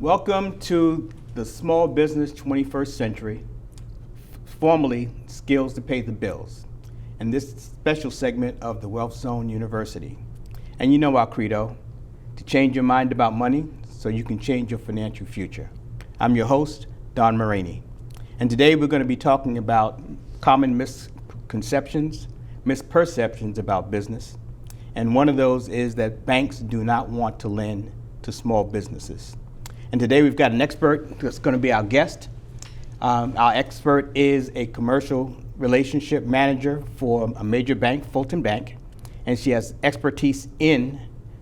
Welcome to the Small Business 21st Century, formerly Skills to Pay the Bills, and this special segment of the Wealth Zone University. And you know our credo, to change your mind about money so you can change your financial future. I'm your host, Don Moragne, and today we're going to be talking about common misconceptions, misperceptions about business, and one of those is that banks do not want to lend to small businesses. And today we've got an expert that's going to be our guest. Our expert is a commercial relationship manager for a major bank, Fulton Bank, and she has expertise in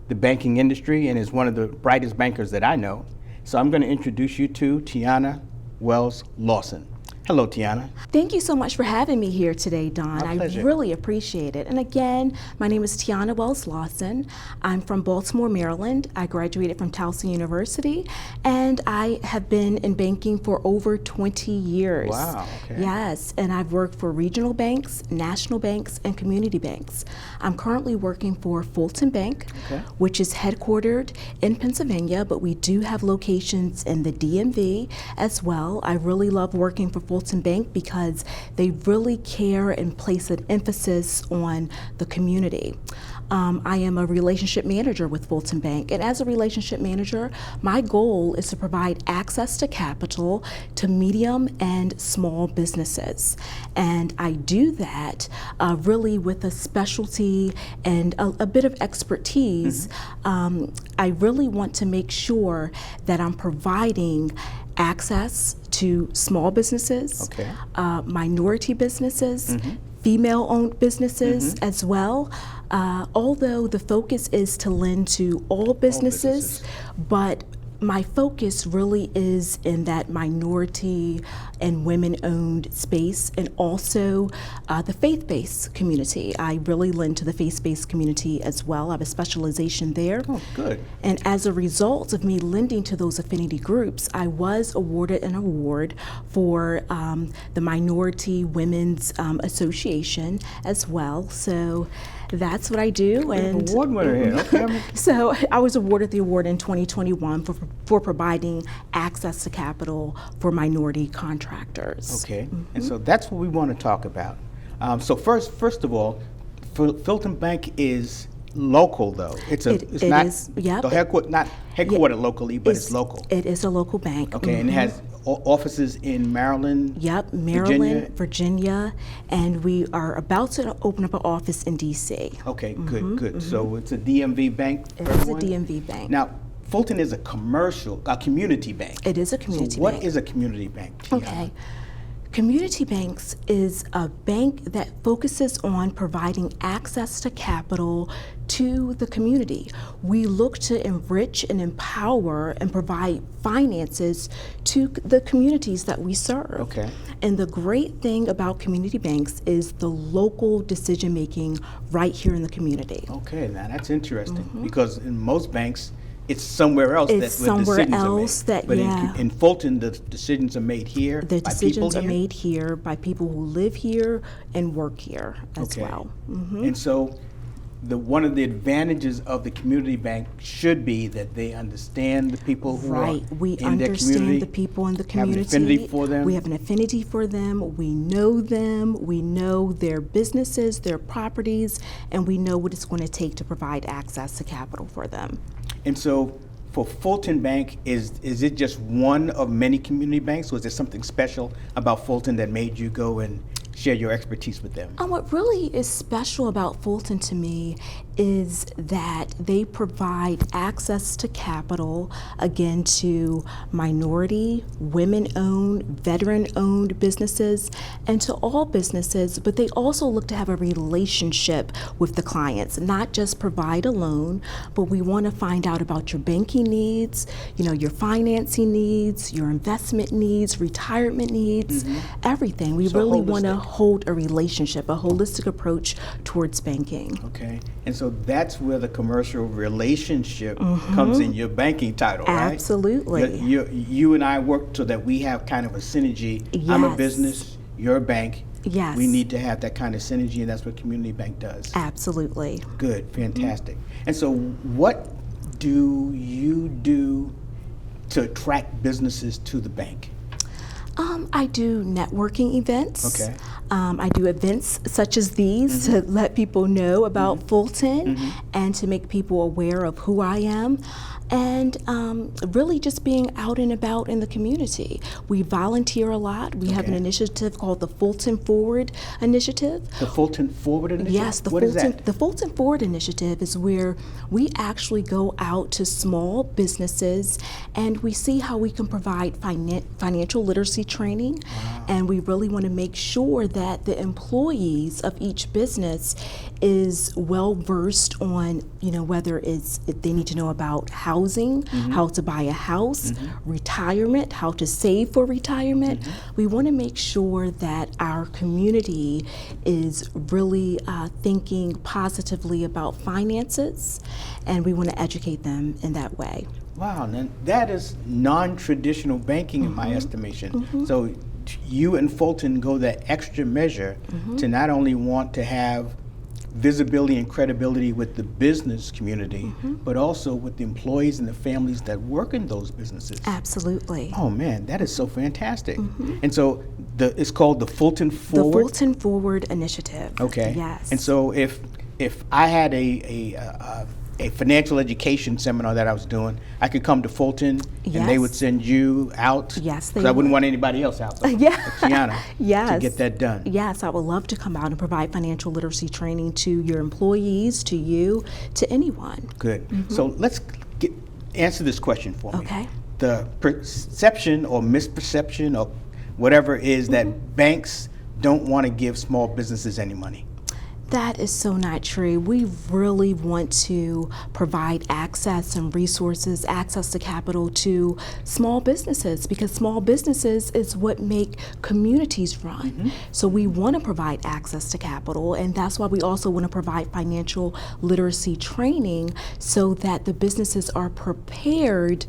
the banking industry and is one of the brightest bankers that I know. So I'm going to introduce you to Tiana Wells-Lawson. Hello, Tiana. Thank you so much for having me here today, Don. My pleasure. I really appreciate it. And again, my name is Tiana Wells-Lawson. I'm from Baltimore, Maryland. I graduated from Towson University, and I have been in banking for over 20 years. Wow, okay. Yes, and I've worked for regional banks, national banks, and community banks. I'm currently working for Fulton Bank, which is headquartered in Pennsylvania, but we do have locations in the DMV as well. I really love working for Fulton Bank because they really care and place an emphasis on the community. I am a relationship manager with Fulton Bank, and as a relationship manager, my goal is to provide access to capital to medium and small businesses. And I do that really with a specialty and a bit of expertise. I really want to make sure that I'm providing access to small businesses, minority businesses, female-owned businesses as well. Although the focus is to lend to all businesses, but my focus really is in that minority and women-owned space, and also the faith-based community. I really lend to the faith-based community as well. I have a specialization there. Oh, good. And as a result of me lending to those affinity groups, I was awarded an award for the Minority Women's Association as well. So that's what I do. And award winner here. Okay. So I was awarded the award in 2021 for providing access to capital for minority contractors. Okay, and so that's what we want to talk about. So first of all, Fulton Bank is local, though. It's not headquartered locally, but it's local. It is a local bank. Okay, and it has offices in Maryland. Yep, Maryland, Virginia, and we are about to open up an office in DC. Okay, good. So it's a DMV bank. It is a DMV bank. Now, Fulton is a community bank. It is a community bank. So what is a community bank, Tiana? Okay. Community banks is a bank that focuses on providing access to capital to the community. We look to enrich and empower and provide finances to the communities that we serve. Okay. And the great thing about community banks is the local decision making right here in the community. Okay, now that's interesting because in most banks, it's somewhere else it's where somewhere decisions else are made. But in Fulton, the decisions are made here The by decisions people are here? made here by people who live here and work here as well. And so one of the advantages of the community bank should be that they understand the people who are Right, we in their community. understand the people in the community. Have an affinity for them. We have an affinity for them. We know their businesses, their properties, and we know what it's going to take to provide access to capital for them. And so for Fulton Bank, is it just one of many community banks, or is there something special about Fulton that made you go and share your expertise with them? What really is special about Fulton to me is that they provide access to capital, again, to minority, women-owned, veteran-owned businesses, and to all businesses, but they also look to have a relationship with the clients, not just provide a loan, but we want to find out about your banking needs, your financing needs, your investment needs, retirement needs, everything. We So really holistic. want to hold a relationship, a holistic approach towards banking. Okay, and so that's where the commercial relationship comes in your banking title, right? Absolutely. You and I work so that we have kind of a synergy. I'm a Yes. business, you're a bank. Yes. We need to have that kind of synergy, and that's what community bank does. Absolutely. Good, fantastic. And so what do you do to attract businesses to the bank? I do networking events. Okay. I do events such as these to let people know about Fulton and to make people aware of who I am. And really just being out and about in the community. We volunteer a lot. We have an initiative called the Fulton Forward Initiative. The Fulton Forward Initiative? Yes, What is that? The Fulton Forward Initiative is where we actually go out to small businesses and we see how we can provide financial literacy training. And we really want to make sure that the employees of each business is well versed on, whether if they need to know about housing, how to buy a house, retirement, how to save for retirement. We want to make sure that our community is really thinking positively about finances, and we want to educate them in that way. Wow, now that is non-traditional banking in my estimation. So you and Fulton go that extra measure to not only want to have visibility and credibility with the business community, but also with the employees and the families that work in those businesses. Absolutely. Oh man, that is so fantastic. And so it's called the Fulton Forward? The Fulton Forward Initiative. Okay. Yes. And so if I had a financial education seminar that I was doing, I could come to Fulton and they would send you out? Yes, they Because I wouldn't would. want anybody else out though. Tiana, to get that done. Yes, I would love to come out and provide financial literacy training to your employees, to you, to anyone. Good. So let's answer this question for me. Okay. The perception or misperception or whatever is that banks don't want to give small businesses any money. That is so not true. We really want to provide access and resources, access to capital to small businesses, because small businesses is what make communities run. So we want to provide access to capital, and that's why we also want to provide financial literacy training so that the businesses are prepared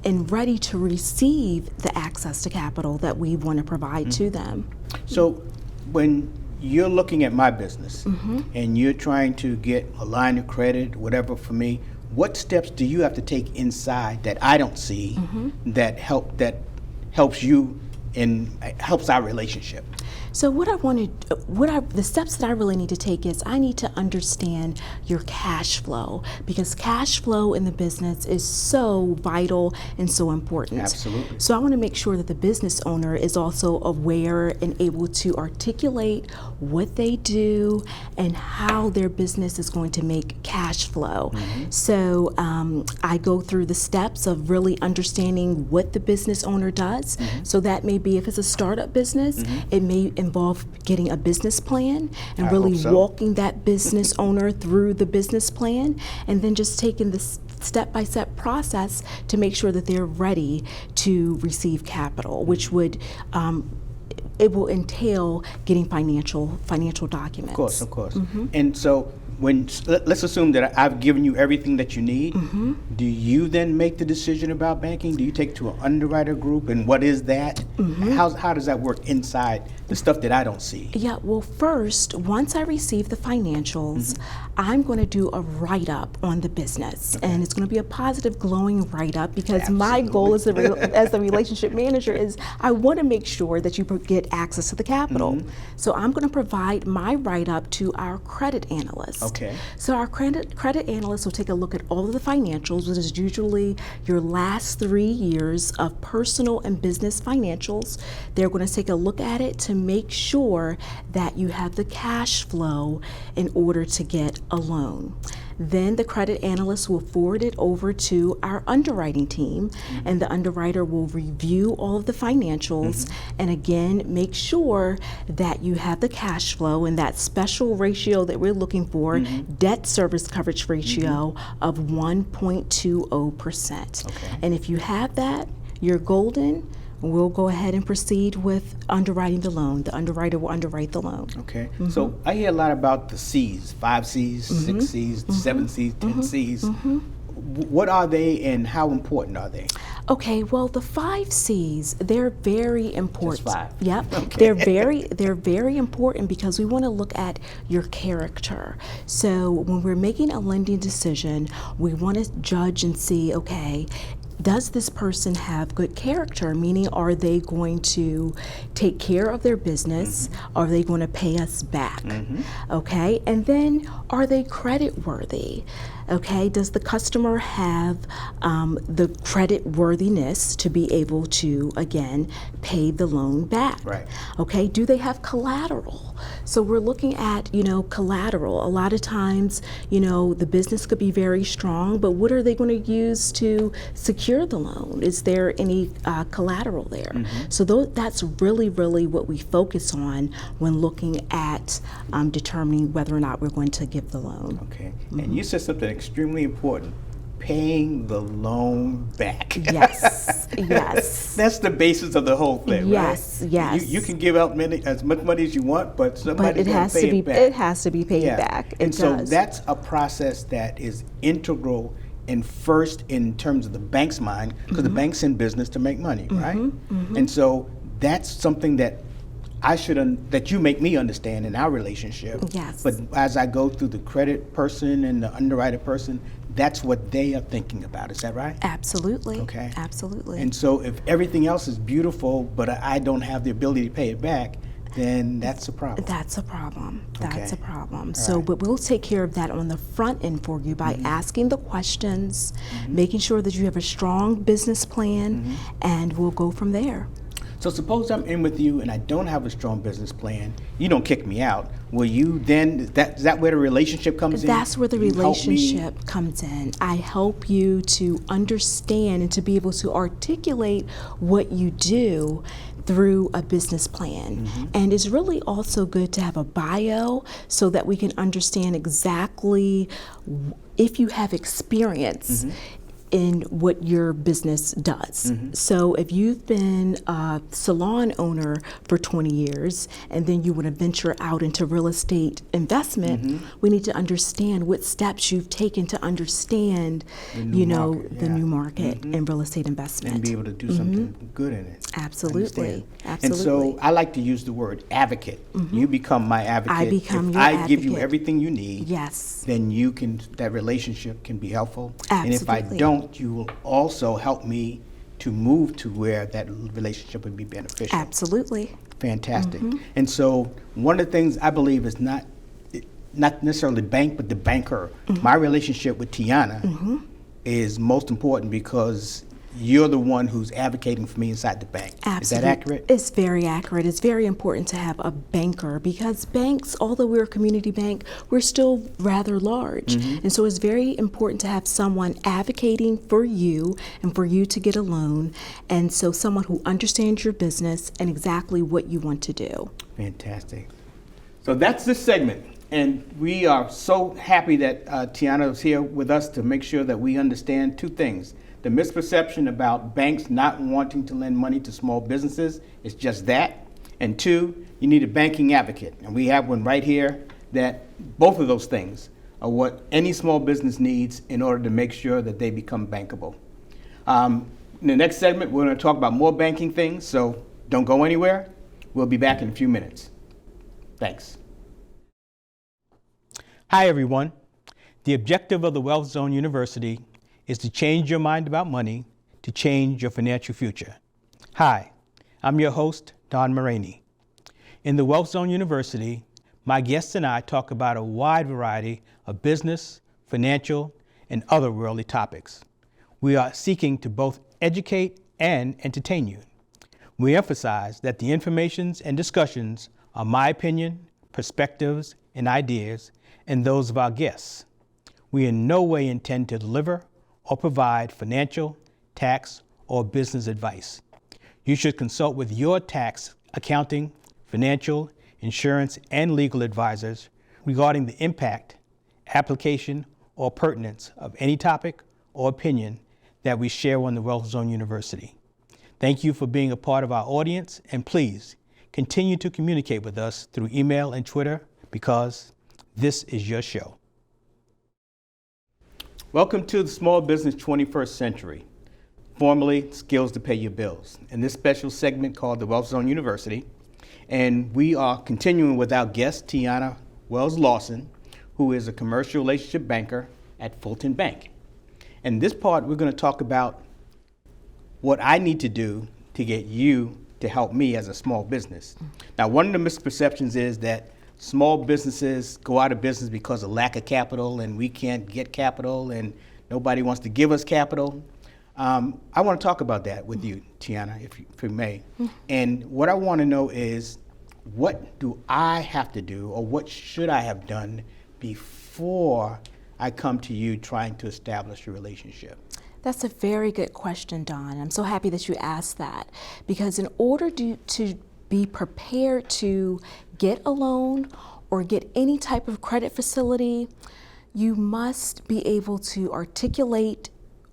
and ready to receive the access to capital that we want to provide to them. So when you're looking at my business and you're trying to get a line of credit, whatever for me, what steps do you have to take inside that I don't see that helps you and helps our relationship? So the steps that I really need to take is I need to understand your cash flow, because cash flow in the business is so vital and so important. Absolutely. So I want to make sure that the business owner is also aware and able to articulate what they do and how their business is going to make cash flow. So I go through the steps of really understanding what the business owner does. So that may be, if it's a startup business, it may involve getting a business plan and really walking that business owner through the business plan, and then just taking this step-by-step process to make sure that they're ready to receive capital, which would it will entail getting financial documents. Of course. And so let's assume that I've given you everything that you need. Do you then make the decision about banking? Do you take it to an underwriter group, and what is that? How does that work inside the stuff that I don't see? Yeah, well, first, once I receive the financials, I'm going to do a write-up on the business, and it's going to be a positive, glowing write-up, because my goal as the relationship manager is I want to make sure that you get access to the capital. So I'm going to provide my write-up to our credit analyst. Okay. So our credit analyst will take a look at all of the financials, which is usually your last 3 years of personal and business financials. They're going to take a look at it to make sure that you have the cash flow in order to get a loan. Then the credit analyst will forward it over to our underwriting team, and the underwriter will review all of the financials and again make sure that you have the cash flow and that special ratio that we're looking for, debt service coverage ratio of 1.20%. And if you have that, you're golden. We'll go ahead and proceed with underwriting the loan. The underwriter will underwrite the loan. Okay. So I hear a lot about the C's, 5 C's, 6 C's, 7 C's, 10 C's. What are they and how important are they? Okay, well, the 5 C's, they're very important. Just 5? Yep. Okay. They're very important because we want to look at your character. So when we're making a lending decision, we want to judge and see, okay, does this person have good character? Meaning, are they going to take care of their business? Are they going to pay us back? Okay, and then are they credit worthy? Okay, does the customer have the credit worthiness to be able to, again, pay the loan back? Right. Okay, do they have collateral? So we're looking at, collateral. A lot of times, the business could be very strong, but what are they going to use to secure the loan? Is there any collateral there? So that's really, really what we focus on when looking at determining whether or not we're going to give the loan. Okay. And you said something extremely important: paying the loan back. Yes, yes. That's the basis of the whole thing, Yes, right? yes. You can give out as much money as you want, but somebody's going to pay it back. It has to be paid Yeah. back. And so that's a process that is integral and first in terms of the bank's mind, because the bank's in business to make money, right? And so that's something that that you make me understand in our relationship. Yes. But as I go through the credit person and the underwriter person, that's what they are thinking about. Is that right? Absolutely. Okay. Absolutely. And so if everything else is beautiful, but I don't have the ability to pay it back, then that's a problem. That's a problem. That's Okay. a problem. All So, right. but we'll take care of that on the front end for you by asking the questions, making sure that you have a strong business plan, and we'll go from there. So suppose I'm in with you and I don't have a strong business plan. You don't kick me out. Will you then, is that where the relationship comes in? That's where the You help me? relationship comes in. I help you to understand and to be able to articulate what you do through a business plan. And it's really also good to have a bio so that we can understand exactly if you have experience in what your business does. So if you've been a salon owner for 20 years and then you want to venture out into real estate investment, we need to understand what steps you've taken to understand, The new market, the yeah. new market in real estate investment. And be able to do something good in it. Absolutely. Understand. Absolutely. And so I like to use the word advocate. You become my advocate. I become if your I give you advocate. everything you need, Yes. then that relationship can be helpful. And if I Absolutely. don't, you will also help me to move to where that relationship would be beneficial. Absolutely. Fantastic. And so one of the things I believe is not necessarily the bank, but the banker. My relationship with Tiana is most important because you're the one who's advocating for me inside the bank. Absolutely. Is that accurate? It's very accurate. It's very important to have a banker because banks, although we're a community bank, we're still rather large. And so it's very important to have someone advocating for you and for you to get a loan. And so someone who understands your business and exactly what you want to do. Fantastic. So that's this segment. And we are so happy that Tiana is here with us to make sure that we understand two things. The misperception about banks not wanting to lend money to small businesses is just that. And two, you need a banking advocate. And we have one right here that both of those things are what any small business needs in order to make sure that they become bankable. In the next segment, we're going to talk about more banking things, so don't go anywhere. We'll be back in a few minutes. Thanks. Hi, everyone. The objective of the Wealth Zone University is to change your mind about money, to change your financial future. Hi, I'm your host, Don Moragne. In the Wealth Zone University, my guests and I talk about a wide variety of business, financial, and other worldly topics. We are seeking to both educate and entertain you. We emphasize that the informations and discussions are my opinion, perspectives, and ideas, and those of our guests. We in no way intend to deliver or provide financial, tax, or business advice. You should consult with your tax, accounting, financial, insurance, and legal advisors regarding the impact, application, or pertinence of any topic or opinion that we share on the Wealth Zone University. Thank you for being a part of our audience, and please continue to communicate with us through email and Twitter because this is your show. Welcome to the Small Business 21st Century, formerly Skills to Pay Your Bills, in this special segment called the Wealth Zone University. And we are continuing with our guest, Tiana Wells-Lawson, who is a commercial relationship banker at Fulton Bank. And this part, we're going to talk about what I need to do to get you to help me as a small business. Now, one of the misperceptions is that small businesses go out of business because of lack of capital, and we can't get capital, and nobody wants to give us capital. I want to talk about that with you, Tiana, if you may. And what I want to know is, what do I have to do, or what should I have done before I come to you trying to establish a relationship? That's a very good question, Don. I'm so happy that you asked that, because in order to be prepared to get a loan or get any type of credit facility, you must be able to articulate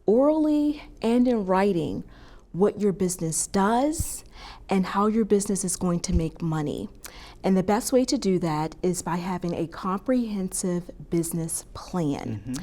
orally and in writing what your business does and how your business is going to make money. And the best way to do that is by having a comprehensive business plan.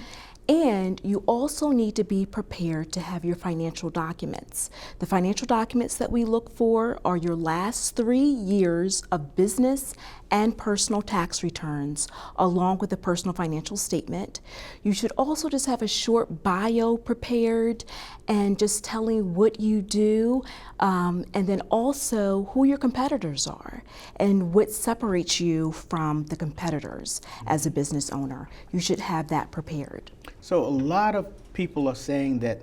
And you also need to be prepared to have your financial documents. The financial documents that we look for are your last 3 years of business and personal tax returns, along with a personal financial statement. You should also just have a short bio prepared and just telling what you do, and then also who your competitors are and what separates you from the competitors as a business owner. You should have that prepared. So a lot of people are saying that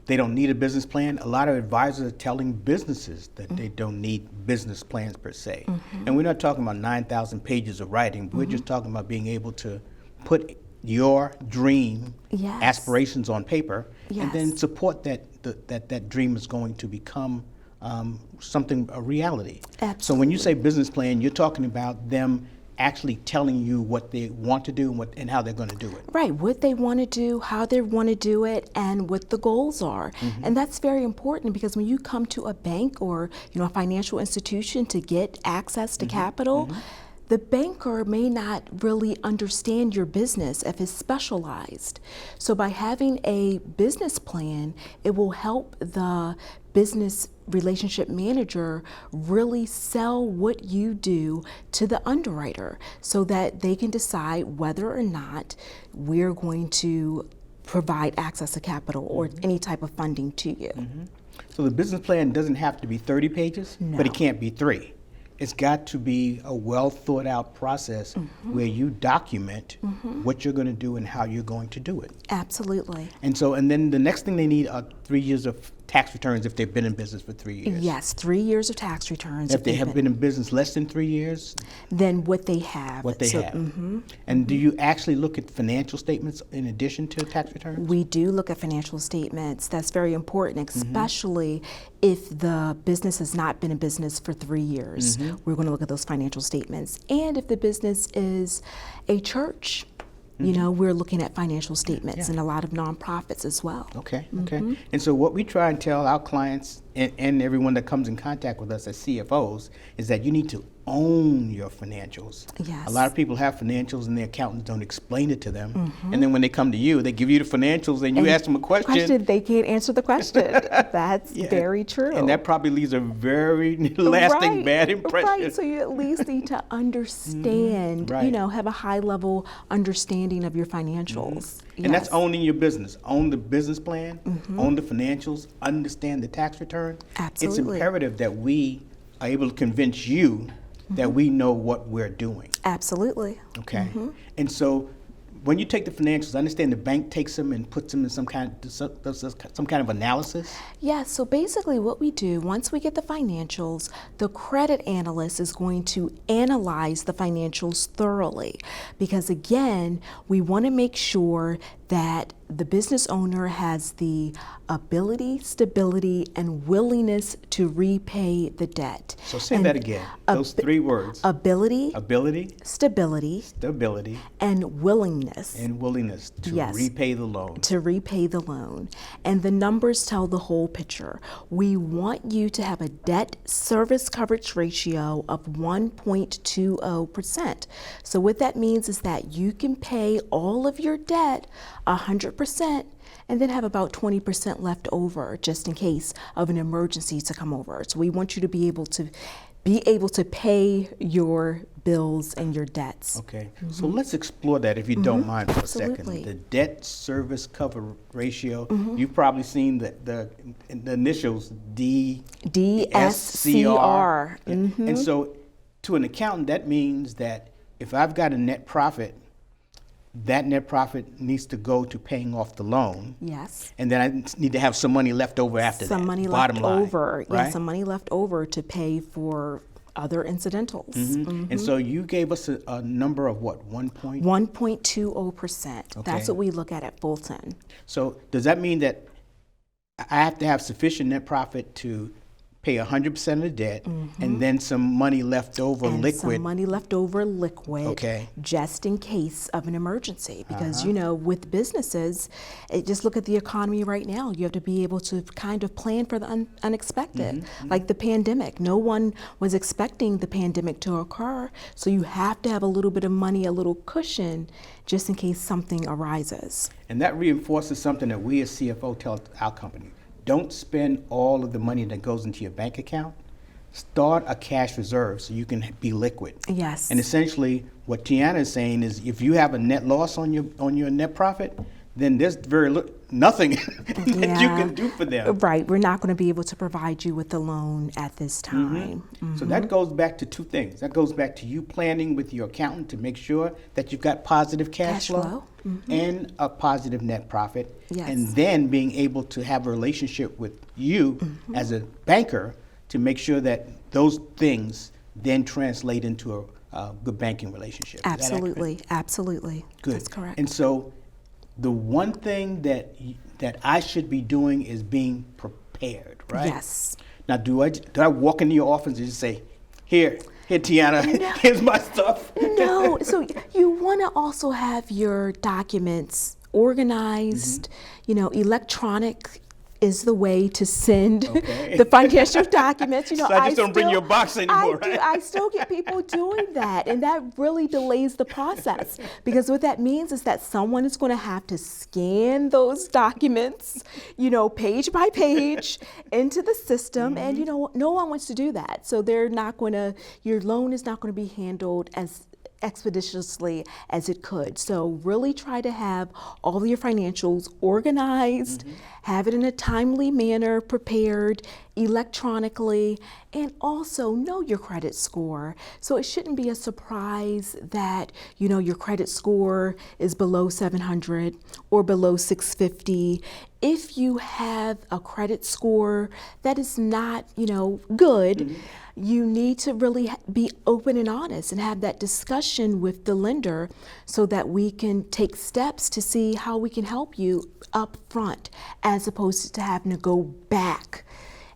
they don't need a business plan. A lot of advisors are telling businesses that they don't need business plans per se. And we're not talking about 9,000 pages of writing. We're just talking about being able to put your dream aspirations on paper and then support that dream is going to become a reality. Absolutely. So when you say business plan, you're talking about them actually telling you what they want to do and how they're going to do it. Right, what they want to do, how they want to do it, and what the goals are. And that's very important, because when you come to a bank or a financial institution to get access to capital, the banker may not really understand your business if it's specialized. So by having a business plan, it will help the business relationship manager really sell what you do to the underwriter, so that they can decide whether or not we're going to provide access to capital or any type of funding to you. So the business plan doesn't have to be 30 pages, but it can't be 3. It's got to be a well thought out process where you document what you're going to do and how you're going to do it. Absolutely. And then the next thing they need are 3 years of tax returns if they've been in business for 3 years. Yes, 3 years of tax returns. If they have been in business less than 3 years, then what they have. And do you actually look at financial statements in addition to tax returns? We do look at financial statements. That's very important, especially if the business has not been in business for 3 years. We're going to look at those financial statements. And if the business is a church, we're looking at financial statements and a lot of nonprofits as well. Okay. And so what we try and tell our clients and everyone that comes in contact with us as CFOs is that you need to own your financials. Yes. A lot of people have financials and the accountants don't explain it to them. And then when they come to you, they give you the financials and you ask them a question. They can't answer the question. That's very true. And that probably leaves a very lasting bad impression. Right, so you at least need to understand, have a high level understanding of your financials. And that's owning your business. Own the business plan, own the financials, understand the tax return. Absolutely. It's imperative that we are able to convince you that we know what we're doing. Absolutely. Okay. And so when you take the financials, I understand the bank takes them and puts them in some kind of analysis? Yeah, so basically what we do, once we get the financials, the credit analyst is going to analyze the financials thoroughly. Because again, we want to make sure that the business owner has the ability, stability, and willingness to repay the debt. So say that again, those 3 words. Ability, stability, and willingness. To repay the loan. To repay the loan. And the numbers tell the whole picture. We want you to have a debt service coverage ratio of 1.20%. So what that means is that you can pay all of your debt 100% and then have about 20% left over just in case of an emergency to come over. So we want you to be able to be able to pay your bills and your debts. Okay, so let's explore that if you don't mind for a Absolutely. second. The debt service cover ratio, you've probably seen the initials DSCR. DSCR. And so to an accountant, that means that if I've got a net profit, that net profit needs to go to paying off the loan. Yes. And then I need to have some money left over after that. Some money bottom left line, over. right? Yeah, some money left over to pay for other incidentals. And so you gave us a number of what, 1 point? 1.20%. Okay. That's what we look at Fulton. So does that mean that I have to have sufficient net profit to pay 100% of the debt and then some money left over And liquid? some money left over liquid, Okay. just in case of an emergency. Because you know, with businesses, just look at the economy right now. You have to be able to kind of plan for the unexpected, like the pandemic. No one was expecting the pandemic to occur, so you have to have a little bit of money, a little cushion, just in case something arises. And that reinforces something that we as CFO tell our company. Don't spend all of the money that goes into your bank account. Start a cash reserve so you can be liquid. Yes. And essentially, what Tiana is saying is, if you have a net loss on your net profit, then there's nothing that you can do for them. Right. We're not going to be able to provide you with the loan at this time. So that goes back to two things. That goes back to you planning with your accountant to make sure that you've got positive cash flow. And a positive net profit. Yes. And then being able to have a relationship with you as a banker to make sure that those things then translate into a good banking relationship. Is that accurate? Absolutely. Absolutely. Good. That's correct. And so the one thing that I should be doing is being prepared, right? Yes. Now, do I walk into your office and just say, here, Tiana, here's my stuff? No, so you want to also have your documents organized. You know, electronic is the way to send the financial documents. You know, So I just don't bring your box anymore, right? I still get people doing that, and that really delays the process, because what that means is that someone is going to have to scan those documents, you know, page by page into the system, and you know, no one wants to do that. So they're not going to, your loan is not going to be handled as expeditiously as it could. So really try to have all of your financials organized, have it in a timely manner, prepared electronically, and also know your credit score. So it shouldn't be a surprise that, you know, your credit score is below 700 or below 650. If you have a credit score that is not, you know, good, you need to really be open and honest and have that discussion with the lender so that we can take steps to see how we can help you up front, as opposed to having to go back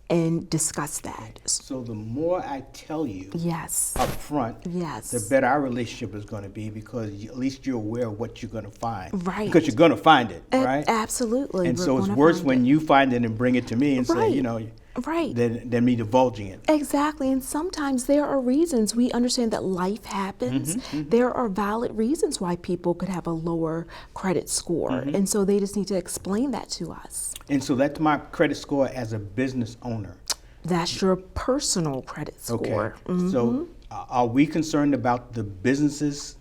and discuss that. So the more I tell you Yes. up front, Yes. the better our relationship is going to be, because at least you're aware of what you're going to find. Right. Because you're going to find it, right? Absolutely. And We're so it's gonna worse find when it. you find it and bring it to me and say, Right. you know, Right. than me divulging it. Exactly, and sometimes there are reasons. We understand that life happens. There are valid reasons why people could have a lower credit score, and so they just need to explain that to us. And so that's my credit score as a business owner. That's your personal credit score. Okay. So are we concerned about the business's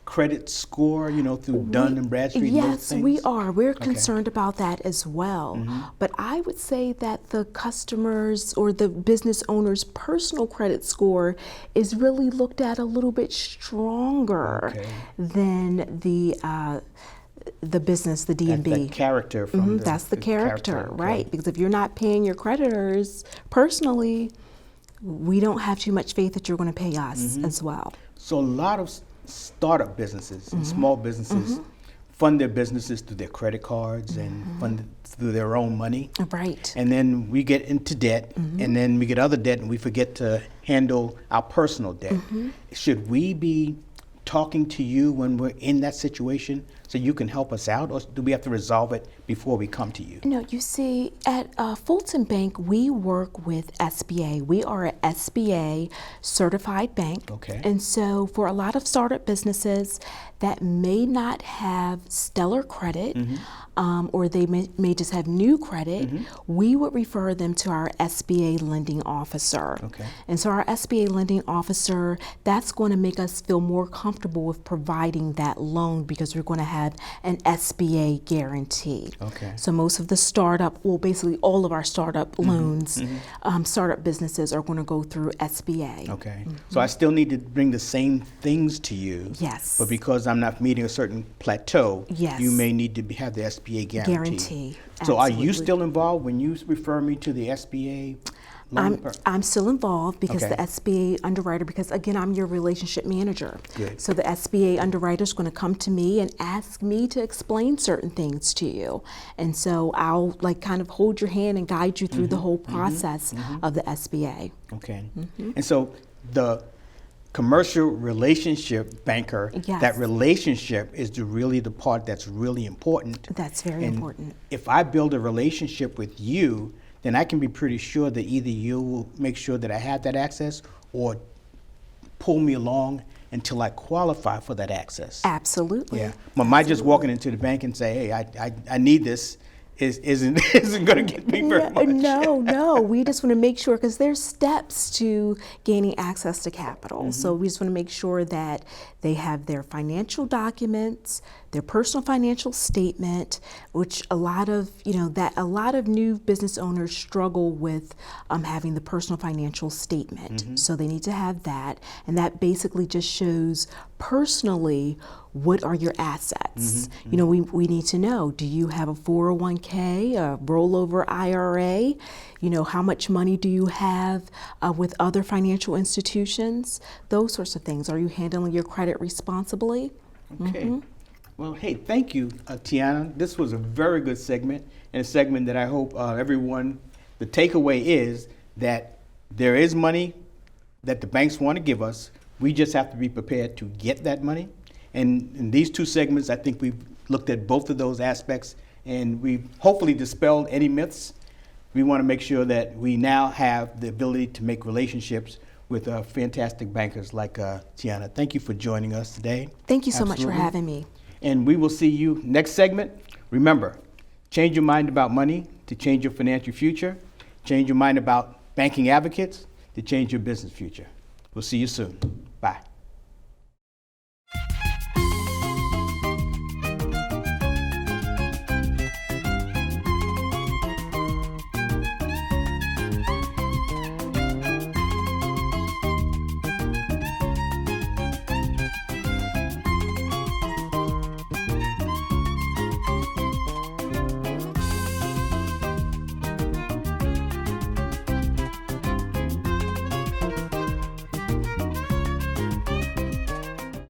credit score, you know, through Dun and Bradstreet and those Yes, things? we are. We're concerned about that as well. But I would say that the customer's or the business owner's personal credit score is really looked at a little bit stronger than the business, the D&B. That's the character from the That's the character, okay. right? Because if you're not paying your creditors personally, we don't have too much faith that you're going to pay us as well. So a lot of startup businesses and small businesses fund their businesses through their credit cards and fund it through their own money. Right. And then we get into debt, and then we get other debt, and we forget to handle our personal debt. Should we be talking to you when we're in that situation so you can help us out, or do we have to resolve it before we come to you? No, you see, at Fulton Bank, we work with SBA. We are an SBA certified bank. Okay. And so for a lot of startup businesses that may not have stellar credit, or they may just have new credit, we would refer them to our SBA lending officer. Okay. And so our SBA lending officer, that's going to make us feel more comfortable with providing that loan because we're going to have an SBA guarantee. Okay. So most of the basically all of our startup loans, startup businesses are going to go through SBA. Okay. So I still need to bring the same things to you. Yes. But because I'm not meeting a certain plateau, Yes. you may need to have the SBA guarantee. Guarantee. So are you Absolutely. still involved when you refer me to the SBA loan? I'm still involved because Okay. the SBA underwriter, because again, I'm your relationship manager. Good. So the SBA underwriter is going to come to me and ask me to explain certain things to you. And so I'll kind of hold your hand and guide you through the whole process of the SBA. Okay. And so the commercial relationship banker, Yes. that relationship is really the part that's really important. That's very And important. if I build a relationship with you, then I can be pretty sure that either you will make sure that I have that access or pull me along until I qualify for that access. Absolutely. Yeah. But my just walking into the bank and say, hey, I need this isn't going to get me very much. No. We just want to make sure, because there's steps to gaining access to capital. So we just want to make sure that they have their financial documents, their personal financial statement, which a lot of new business owners struggle with having the personal financial statement. So they need to have that, and that basically just shows personally what are your assets. We need to know, do you have a 401k, a rollover IRA? How much money do you have with other financial institutions? Those sorts of things. Are you handling your credit responsibly? Okay. Well, hey, thank you, Tiana. This was a very good segment, and a segment that I hope everyone, the takeaway is that there is money that the banks want to give us. We just have to be prepared to get that money. And in these two segments, I think we've looked at both of those aspects, and we've hopefully dispelled any myths. We want to make sure that we now have the ability to make relationships with fantastic bankers like Tiana. Thank you for joining us today. Thank you so much for Absolutely. having me. And we will see you next segment. Remember, change your mind about money to change your financial future. Change your mind about banking advocates to change your business future. We'll see you soon.